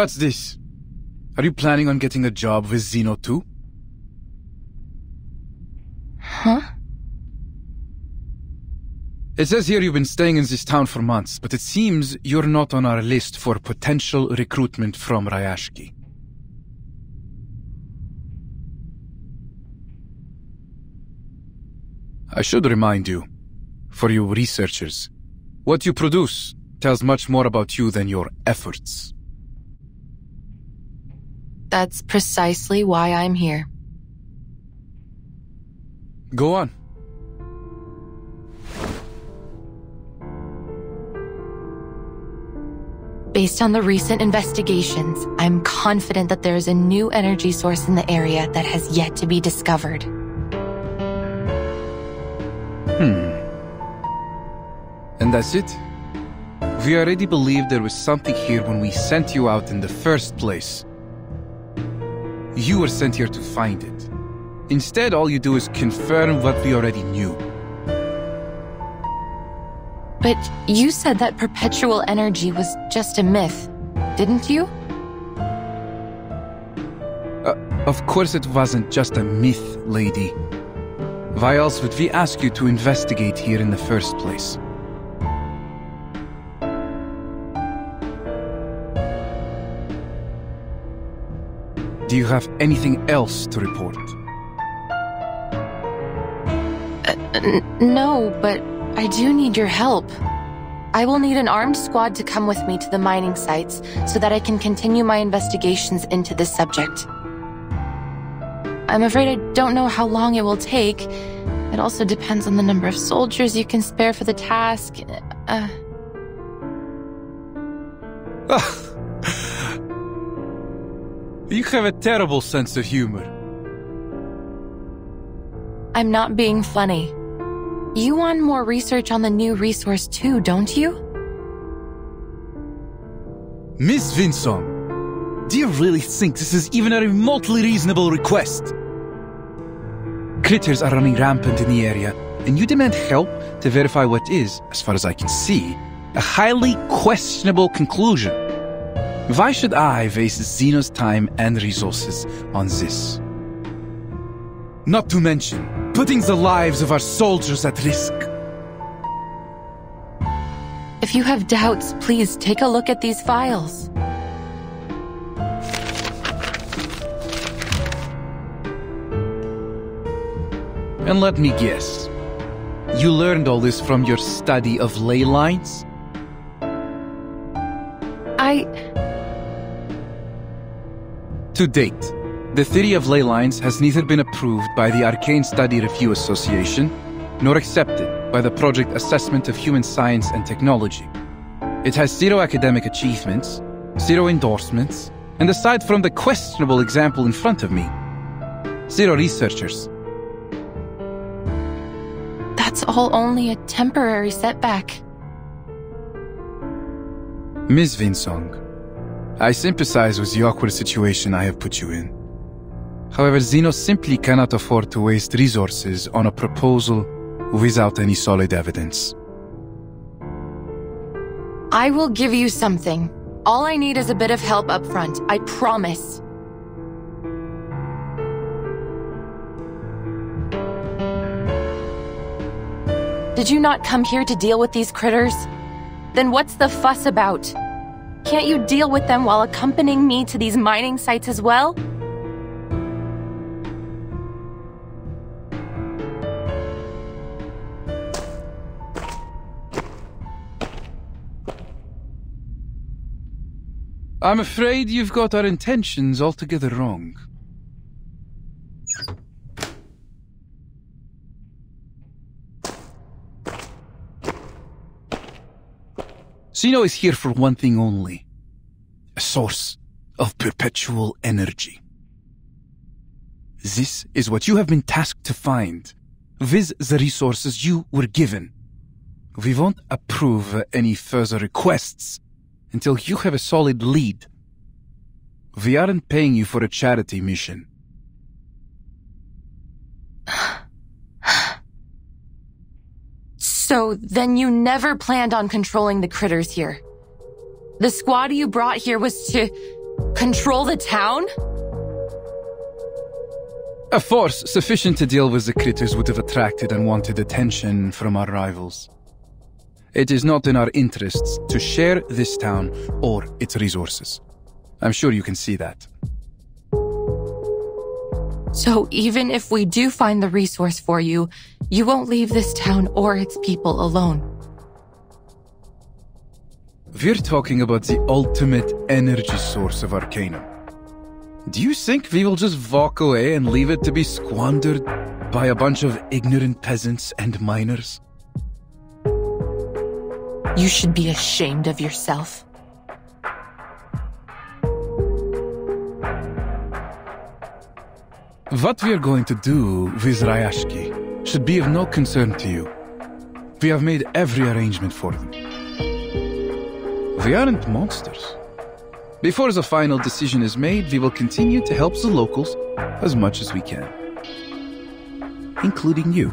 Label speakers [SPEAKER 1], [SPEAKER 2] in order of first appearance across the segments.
[SPEAKER 1] What's this? Are you planning on getting a job with Zeno too?
[SPEAKER 2] Huh?
[SPEAKER 1] It says here you've been staying in this town for months, but it seems you're not on our list for potential recruitment from Ryashki. I should remind you, for you researchers, what you produce tells much more about you than your efforts.
[SPEAKER 2] That's precisely why I'm here.
[SPEAKER 1] Go on.
[SPEAKER 2] Based on the recent investigations, I'm confident that there is a new energy source in the area that has yet to be discovered.
[SPEAKER 1] And that's it? We already believed there was something here when we sent you out in the first place. You were sent here to find it. Instead, all you do is confirm what we already knew.
[SPEAKER 2] But you said that perpetual energy was just a myth, didn't you?
[SPEAKER 1] Of course it wasn't just a myth, lady. Why else would we ask you to investigate here in the first place? Do you have anything else to report?
[SPEAKER 2] No, but I do need your help. I will need an armed squad to come with me to the mining sites so that I can continue my investigations into this subject. I'm afraid I don't know how long it will take. It also depends on the number of soldiers you can spare for the task.
[SPEAKER 1] You have a terrible sense of humor.
[SPEAKER 2] I'm not being funny. You want more research on the new resource too, don't you?
[SPEAKER 1] Miss Vinsong, do you really think this is even a remotely reasonable request? Critters are running rampant in the area, and you demand help to verify what is, as far as I can see, a highly questionable conclusion. Why should I waste Zeno's time and resources on this? Not to mention, putting the lives of our soldiers at risk.
[SPEAKER 2] If you have doubts, please take a look at these files.
[SPEAKER 1] And let me guess, you learned all this from your study of ley lines? To date, the theory of ley lines has neither been approved by the Arcane Study Review Association, nor accepted by the Project Assessment of Human Science and Technology. It has zero academic achievements, zero endorsements, and aside from the questionable example in front of me, zero researchers.
[SPEAKER 2] That's all only a temporary setback.
[SPEAKER 1] Ms. Vinsong, I sympathize with the awkward situation I have put you in. However, Zeno simply cannot afford to waste resources on a proposal without any solid evidence.
[SPEAKER 2] I will give you something. All I need is a bit of help up front, I promise. Did you not come here to deal with these critters? Then what's the fuss about? Can't you deal with them while accompanying me to these mining sites as well?
[SPEAKER 1] I'm afraid you've got our intentions altogether wrong. Zeno is here for one thing only. A source of perpetual energy. This is what you have been tasked to find, with the resources you were given. We won't approve any further requests until you have a solid lead. We aren't paying you for a charity mission.
[SPEAKER 2] So then you never planned on controlling the critters here. The squad you brought here was to Control the town?
[SPEAKER 1] A force sufficient to deal with the critters would have attracted unwanted attention from our rivals. It is not in our interests to share this town or its resources. I'm sure you can see that.
[SPEAKER 2] So even if we do find the resource for you, you won't leave this town or its people alone.
[SPEAKER 1] We're talking about the ultimate energy source of Arcanum. Do you think we will just walk away and leave it to be squandered by a bunch of ignorant peasants and miners?
[SPEAKER 2] You should be ashamed of yourself.
[SPEAKER 1] What we are going to do with Rayashki should be of no concern to you. We have made every arrangement for them. We aren't monsters. Before the final decision is made, we will continue to help the locals as much as we can. Including you.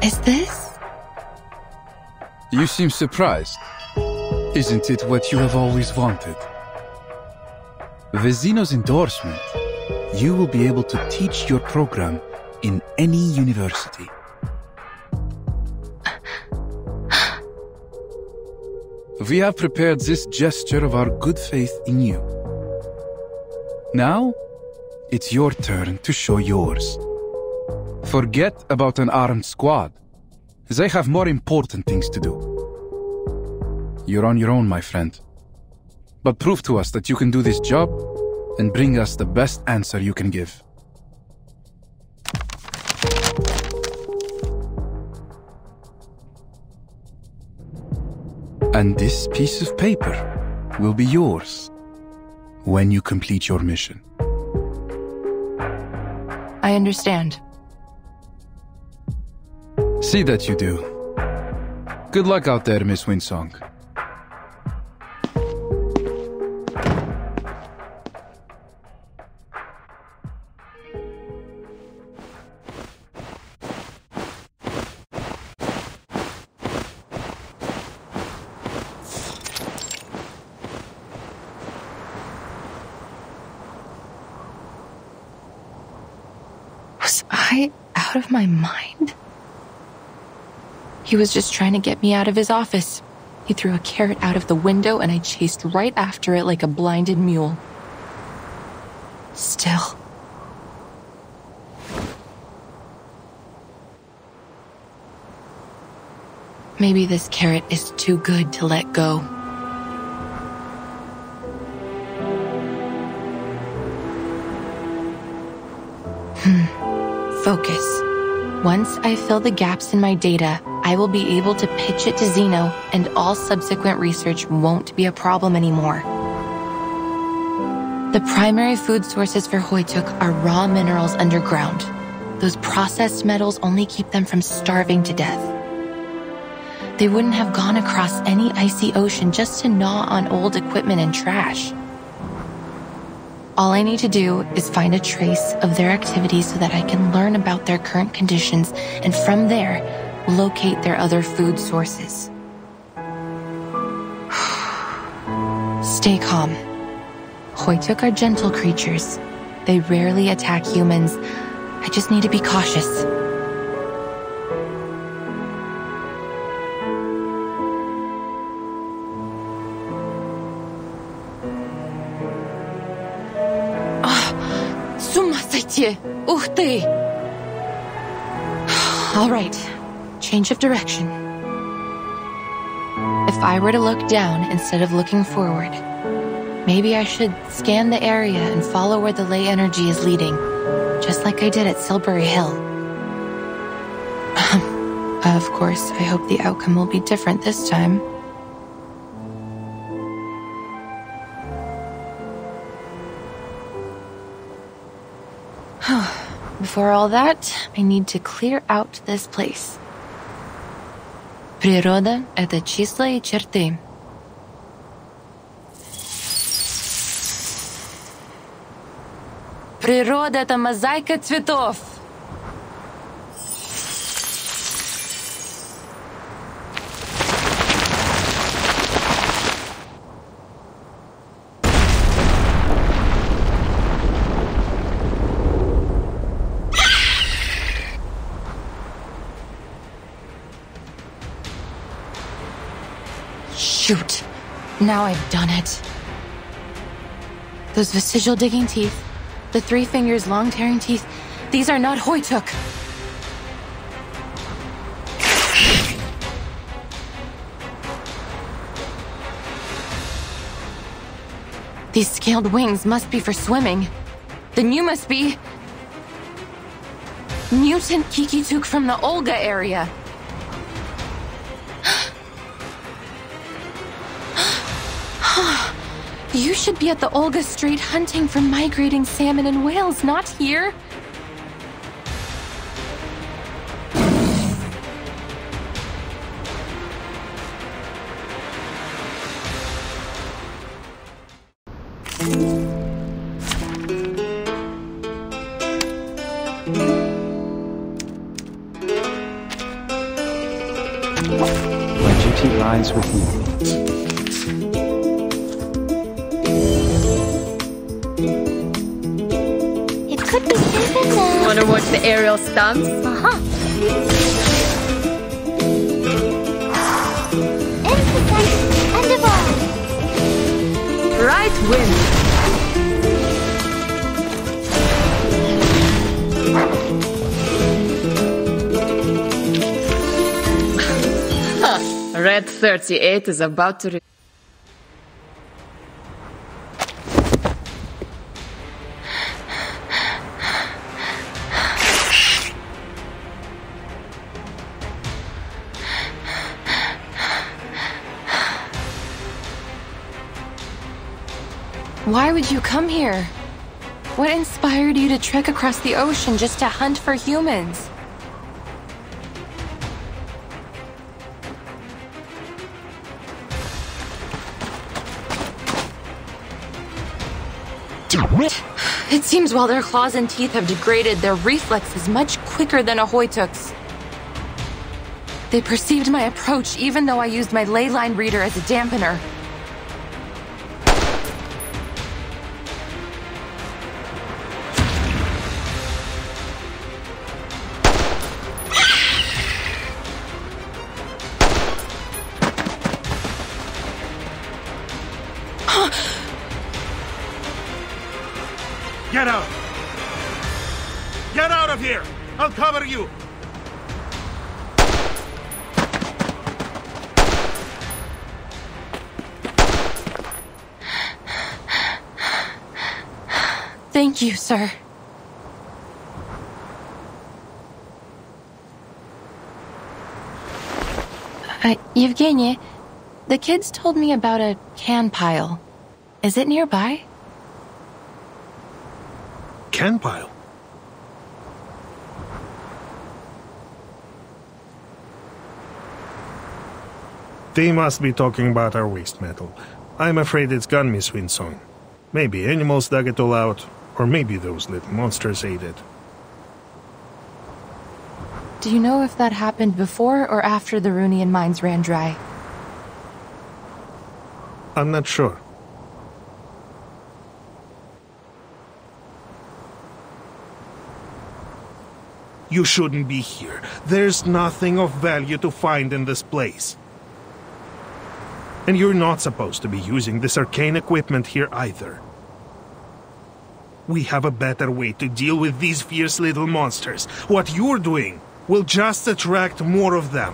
[SPEAKER 2] Is this?
[SPEAKER 1] You seem surprised. Isn't it what you have always wanted? With Zeno's endorsement, you will be able to teach your program in any university. We have prepared this gesture of our good faith in you. Now, it's your turn to show yours. Forget about an armed squad. They have more important things to do. You're on your own, my friend. But prove to us that you can do this job and bring us the best answer you can give. And this piece of paper will be yours when you complete your mission.
[SPEAKER 2] I understand.
[SPEAKER 1] See that you do. Good luck out there, Miss Winsong.
[SPEAKER 2] Was I out of my mind? He was just trying to get me out of his office. He threw a carrot out of the window and I chased right after it like a blinded mule. Still. Maybe this carrot is too good to let go. Focus. Once I fill the gaps in my data, I will be able to pitch it to Zeno, and all subsequent research won't be a problem anymore. The primary food sources for Hoytuk are raw minerals underground. Those processed metals only keep them from starving to death. They wouldn't have gone across any icy ocean just to gnaw on old equipment and trash. All I need to do is find a trace of their activities so that I can learn about their current conditions and from there, locate their other food sources. Stay calm. Hoytuk are gentle creatures. They rarely attack humans. I just need to be cautious. Ух ты! All right, change of direction. If I were to look down instead of looking forward, maybe I should scan the area and follow where the ley energy is leading, just like I did at Silbury Hill. Of course, I hope the outcome will be different this time. Before all that, I need to clear out this place. Природа — это числа и черты. Природа — это мозаика цветов. Shoot. Now I've done it. Those vestigial digging teeth, the 3 fingers long tearing teeth, these are not Hoytuk. These scaled wings must be for swimming. Then you must be... Mutant Kikituk from the Olga area. You should be at the Olga Strait hunting for migrating salmon and whales, not here.
[SPEAKER 3] My duty lies with you.
[SPEAKER 4] Wanna watch the aerial stunts? Right wind. Red 38 is about to...
[SPEAKER 2] Why would you come here? What inspired you to trek across the ocean just to hunt for humans? It seems while their claws and teeth have degraded, their reflex is much quicker than a Hoytuk's. They perceived my approach even though I used my ley line reader as a dampener.
[SPEAKER 5] Get out! Get out of here! I'll cover you!
[SPEAKER 2] Thank you, sir. Evgenia, the kids told me about a can pile. Is it nearby?
[SPEAKER 5] Can pile? They must be talking about our waste metal. I'm afraid it's gone, Miss Winsong. Maybe animals dug it all out, or maybe those little monsters ate it.
[SPEAKER 2] Do you know if that happened before or after the Runian mines ran dry?
[SPEAKER 5] I'm not sure. You shouldn't be here. There's nothing of value to find in this place. And you're not supposed to be using this arcane equipment here either. We have a better way to deal with these fierce little monsters. What you're doing will just attract more of them.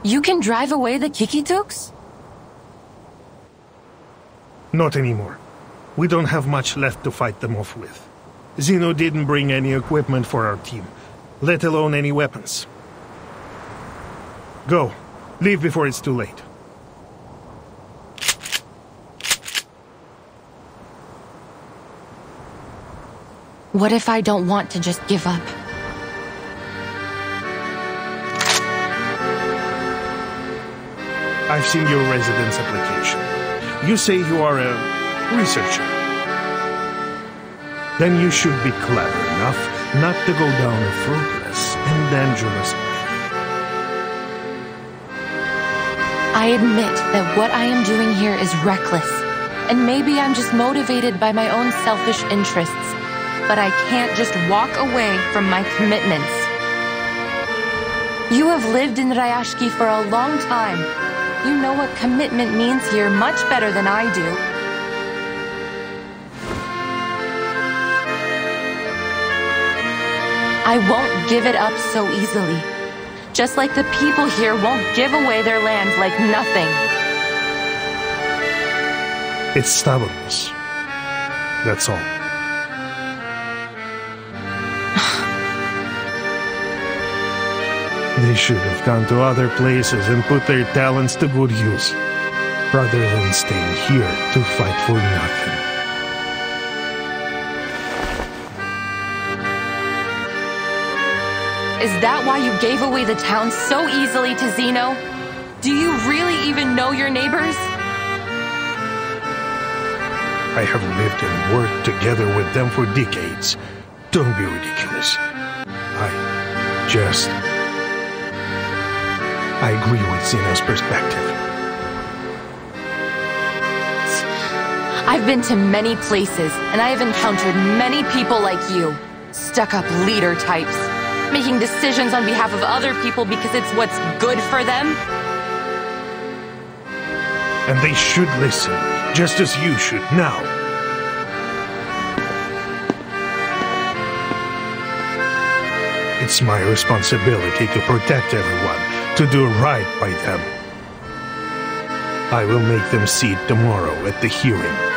[SPEAKER 2] You can drive away the Kikituks?
[SPEAKER 5] Not anymore. We don't have much left to fight them off with. Zeno didn't bring any equipment for our team, let alone any weapons. Go. Leave before it's too late.
[SPEAKER 2] What if I don't want to just give up?
[SPEAKER 5] I've seen your residence application. You say you are a researcher. Then you should be clever enough not to go down a fruitless and dangerous path.
[SPEAKER 2] I admit that what I am doing here is reckless, and maybe I'm just motivated by my own selfish interests, but I can't just walk away from my commitments. You have lived in Rayashki for a long time. You know what commitment means here much better than I do. I won't give it up so easily. Just like the people here won't give away their lands like nothing.
[SPEAKER 5] It's stubbornness. That's all. They should have gone to other places and put their talents to good use, rather than staying here to fight for nothing.
[SPEAKER 2] Is that why you gave away the town so easily to Zeno? Do you really even know your neighbors?
[SPEAKER 5] I have lived and worked together with them for decades. Don't be ridiculous. I agree with Zeno's perspective.
[SPEAKER 2] I've been to many places, and I have encountered many people like you. Stuck-up leader types. Making decisions on behalf of other people because it's what's good for them.
[SPEAKER 5] And they should listen, just as you should now. It's my responsibility to protect everyone, to do right by them. I will make them see it tomorrow at the hearing.